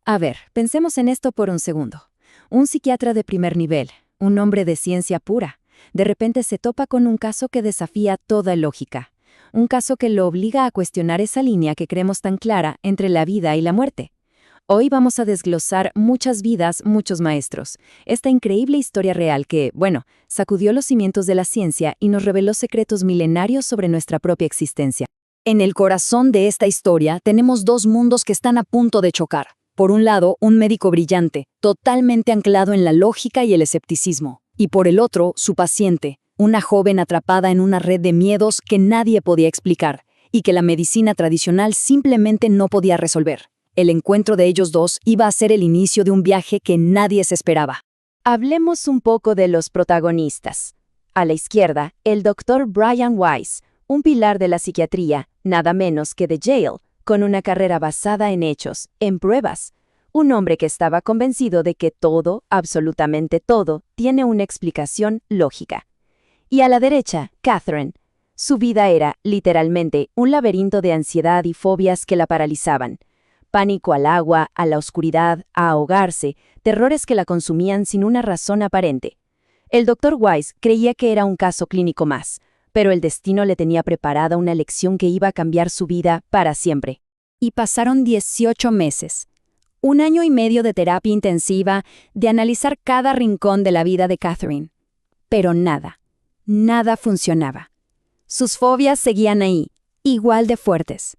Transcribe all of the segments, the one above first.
A ver, pensemos en esto por un segundo. Un psiquiatra de primer nivel, un hombre de ciencia pura, de repente se topa con un caso que desafía toda lógica. Un caso que lo obliga a cuestionar esa línea que creemos tan clara entre la vida y la muerte. Hoy vamos a desglosar muchas vidas, muchos maestros. Esta increíble historia real que, sacudió los cimientos de la ciencia y nos reveló secretos milenarios sobre nuestra propia existencia. En el corazón de esta historia tenemos dos mundos que están a punto de chocar. Por un lado, un médico brillante, totalmente anclado en la lógica y el escepticismo. Y por el otro, su paciente, una joven atrapada en una red de miedos que nadie podía explicar y que la medicina tradicional simplemente no podía resolver. El encuentro de ellos dos iba a ser el inicio de un viaje que nadie se esperaba. Hablemos un poco de los protagonistas. A la izquierda, el Dr. Brian Weiss, un pilar de la psiquiatría, nada menos que de Yale, con una carrera basada en hechos, en pruebas. Un hombre que estaba convencido de que todo, absolutamente todo, tiene una explicación lógica. Y a la derecha, Catherine. Su vida era, literalmente, un laberinto de ansiedad y fobias que la paralizaban. Pánico al agua, a la oscuridad, a ahogarse, terrores que la consumían sin una razón aparente. El Dr. Weiss creía que era un caso clínico más, pero el destino le tenía preparada una lección que iba a cambiar su vida para siempre. Y pasaron 18 meses. 1 año y medio de terapia intensiva, de analizar cada rincón de la vida de Catherine. Pero nada funcionaba. Sus fobias seguían ahí, igual de fuertes.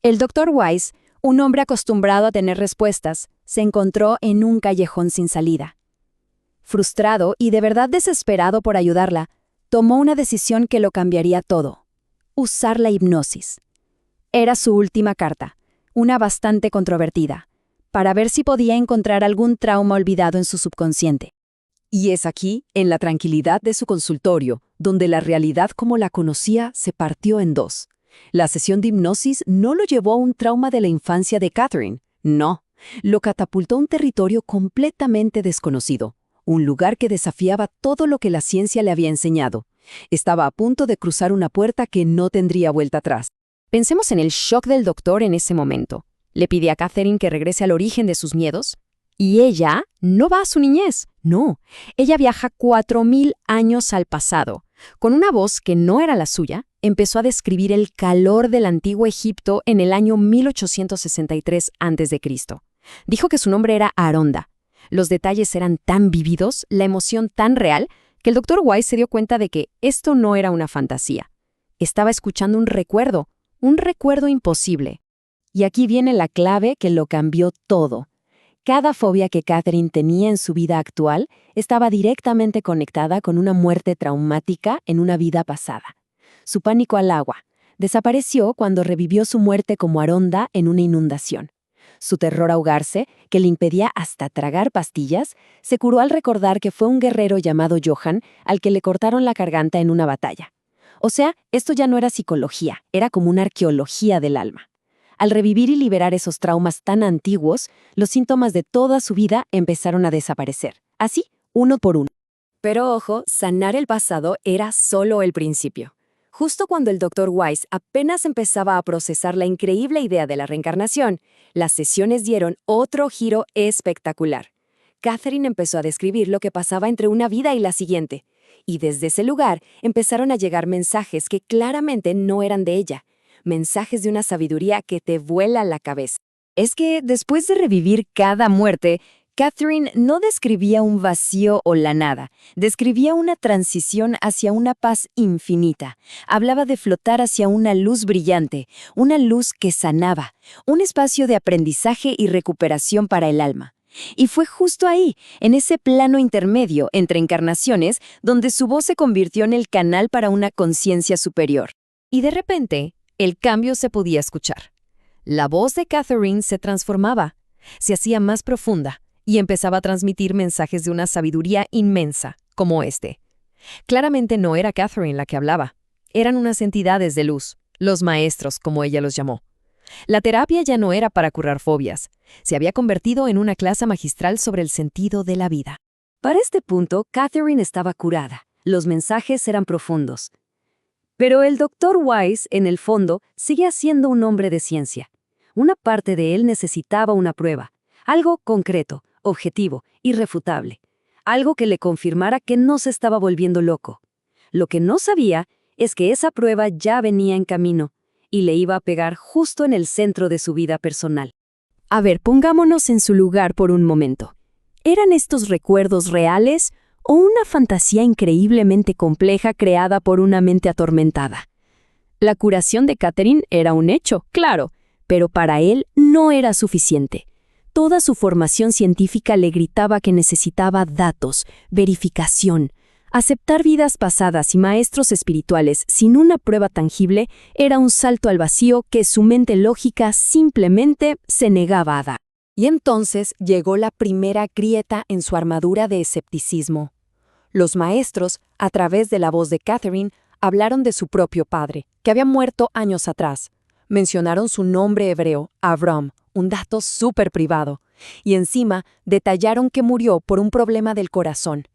El Dr. Weiss, un hombre acostumbrado a tener respuestas, se encontró en un callejón sin salida. Frustrado y de verdad desesperado por ayudarla, tomó una decisión que lo cambiaría todo: usar la hipnosis. Era su última carta, una bastante controvertida, para ver si podía encontrar algún trauma olvidado en su subconsciente. Y es aquí, en la tranquilidad de su consultorio, donde la realidad como la conocía se partió en dos. La sesión de hipnosis no lo llevó a un trauma de la infancia de Catherine, no. Lo catapultó a un territorio completamente desconocido, un lugar que desafiaba todo lo que la ciencia le había enseñado. Estaba a punto de cruzar una puerta que no tendría vuelta atrás. Pensemos en el shock del doctor en ese momento. Le pide a Catherine que regrese al origen de sus miedos. Y ella no va a su niñez, no. Ella viaja 4000 años al pasado. Con una voz que no era la suya, empezó a describir el calor del antiguo Egipto en el año 1863 a.C. Dijo que su nombre era Aronda. Los detalles eran tan vívidos, la emoción tan real, que el Dr. Weiss se dio cuenta de que esto no era una fantasía. Estaba escuchando un recuerdo imposible. Y aquí viene la clave que lo cambió todo. Cada fobia que Catherine tenía en su vida actual estaba directamente conectada con una muerte traumática en una vida pasada. Su pánico al agua desapareció cuando revivió su muerte como Aronda en una inundación. Su terror a ahogarse, que le impedía hasta tragar pastillas, se curó al recordar que fue un guerrero llamado Johan al que le cortaron la garganta en una batalla. O sea, esto ya no era psicología, era como una arqueología del alma. Al revivir y liberar esos traumas tan antiguos, los síntomas de toda su vida empezaron a desaparecer, así, uno por uno. Pero ojo, sanar el pasado era solo el principio. Justo cuando el Dr. Weiss apenas empezaba a procesar la increíble idea de la reencarnación, las sesiones dieron otro giro espectacular. Catherine empezó a describir lo que pasaba entre una vida y la siguiente, y desde ese lugar empezaron a llegar mensajes que claramente no eran de ella. Mensajes de una sabiduría que te vuela la cabeza. Es que después de revivir cada muerte, Catherine no describía un vacío o la nada, describía una transición hacia una paz infinita. Hablaba de flotar hacia una luz brillante, una luz que sanaba, un espacio de aprendizaje y recuperación para el alma. Y fue justo ahí, en ese plano intermedio entre encarnaciones, donde su voz se convirtió en el canal para una conciencia superior. Y de repente, el cambio se podía escuchar. La voz de Catherine se transformaba, se hacía más profunda y empezaba a transmitir mensajes de una sabiduría inmensa, como este. Claramente no era Catherine la que hablaba, eran unas entidades de luz, los maestros, como ella los llamó. La terapia ya no era para curar fobias, se había convertido en una clase magistral sobre el sentido de la vida. Para este punto, Catherine estaba curada. Los mensajes eran profundos. Pero el Dr. Weiss, en el fondo, seguía siendo un hombre de ciencia. Una parte de él necesitaba una prueba, Algo concreto, objetivo, irrefutable. Algo que le confirmara que no se estaba volviendo loco. Lo que no sabía es que esa prueba ya venía en camino y le iba a pegar justo en el centro de su vida personal. A ver, pongámonos en su lugar por un momento. ¿Eran estos recuerdos reales o una fantasía increíblemente compleja creada por una mente atormentada? La curación de Catherine era un hecho, claro, pero para él no era suficiente. Toda su formación científica le gritaba que necesitaba datos, verificación. Aceptar vidas pasadas y maestros espirituales sin una prueba tangible era un salto al vacío que su mente lógica simplemente se negaba a dar. Y entonces llegó la primera grieta en su armadura de escepticismo. Los maestros, a través de la voz de Catherine, hablaron de su propio padre, que había muerto años atrás. Mencionaron su nombre hebreo, Avram, un dato súper privado, y encima detallaron que murió por un problema del corazón.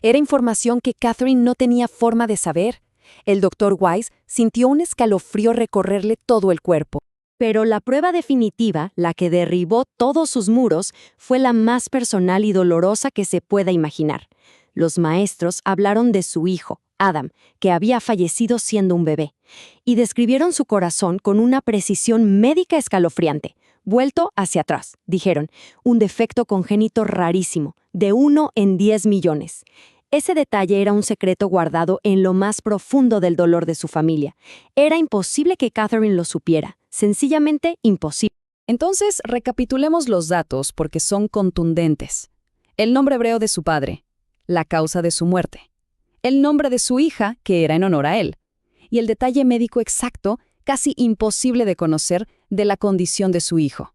Era información que Catherine no tenía forma de saber. El Dr. Weiss sintió un escalofrío recorrerle todo el cuerpo. Pero la prueba definitiva, la que derribó todos sus muros, fue la más personal y dolorosa que se pueda imaginar. Los maestros hablaron de su hijo, Adam, que había fallecido siendo un bebé, y describieron su corazón con una precisión médica escalofriante. Vuelto hacia atrás, dijeron, un defecto congénito rarísimo, de 1 en 10 millones. Ese detalle era un secreto guardado en lo más profundo del dolor de su familia. Era imposible que Catherine lo supiera, sencillamente imposible. Entonces, recapitulemos los datos porque son contundentes. El nombre hebreo de su padre, la causa de su muerte, el nombre de su hija, que era en honor a él, y el detalle médico exacto, casi imposible de conocer, de la condición de su hijo.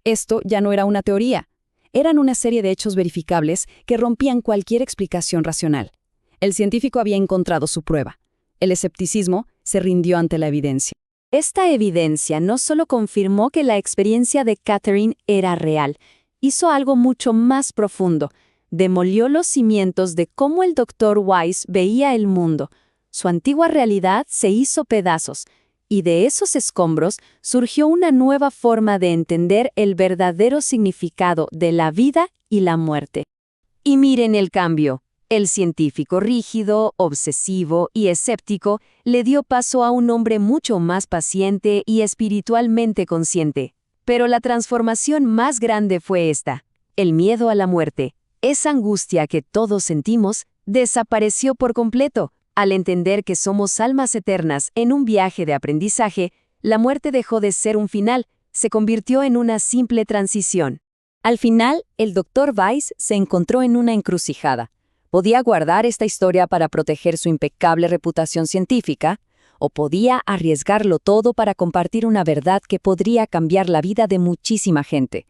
Esto ya no era una teoría, eran una serie de hechos verificables que rompían cualquier explicación racional. El científico había encontrado su prueba. El escepticismo se rindió ante la evidencia. Esta evidencia no solo confirmó que la experiencia de Catherine era real, hizo algo mucho más profundo. Demolió los cimientos de cómo el Dr. Weiss veía el mundo. Su antigua realidad se hizo pedazos, y de esos escombros surgió una nueva forma de entender el verdadero significado de la vida y la muerte. Y miren el cambio. El científico rígido, obsesivo y escéptico le dio paso a un hombre mucho más paciente y espiritualmente consciente. Pero la transformación más grande fue esta: el miedo a la muerte. Esa angustia que todos sentimos desapareció por completo. Al entender que somos almas eternas en un viaje de aprendizaje, la muerte dejó de ser un final, se convirtió en una simple transición. Al final, el Dr. Weiss se encontró en una encrucijada. Podía guardar esta historia para proteger su impecable reputación científica, o podía arriesgarlo todo para compartir una verdad que podría cambiar la vida de muchísima gente.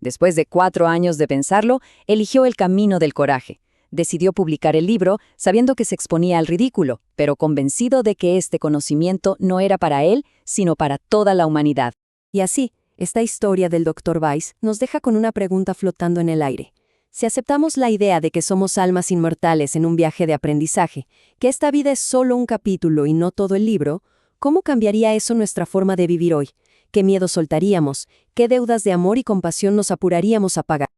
Después de 4 años de pensarlo, eligió el camino del coraje. Decidió publicar el libro sabiendo que se exponía al ridículo, pero convencido de que este conocimiento no era para él, sino para toda la humanidad. Y así, esta historia del Dr. Weiss nos deja con una pregunta flotando en el aire. Si aceptamos la idea de que somos almas inmortales en un viaje de aprendizaje, que esta vida es solo un capítulo y no todo el libro, ¿cómo cambiaría eso nuestra forma de vivir hoy? ¿Qué miedo soltaríamos? ¿Qué deudas de amor y compasión nos apuraríamos a pagar?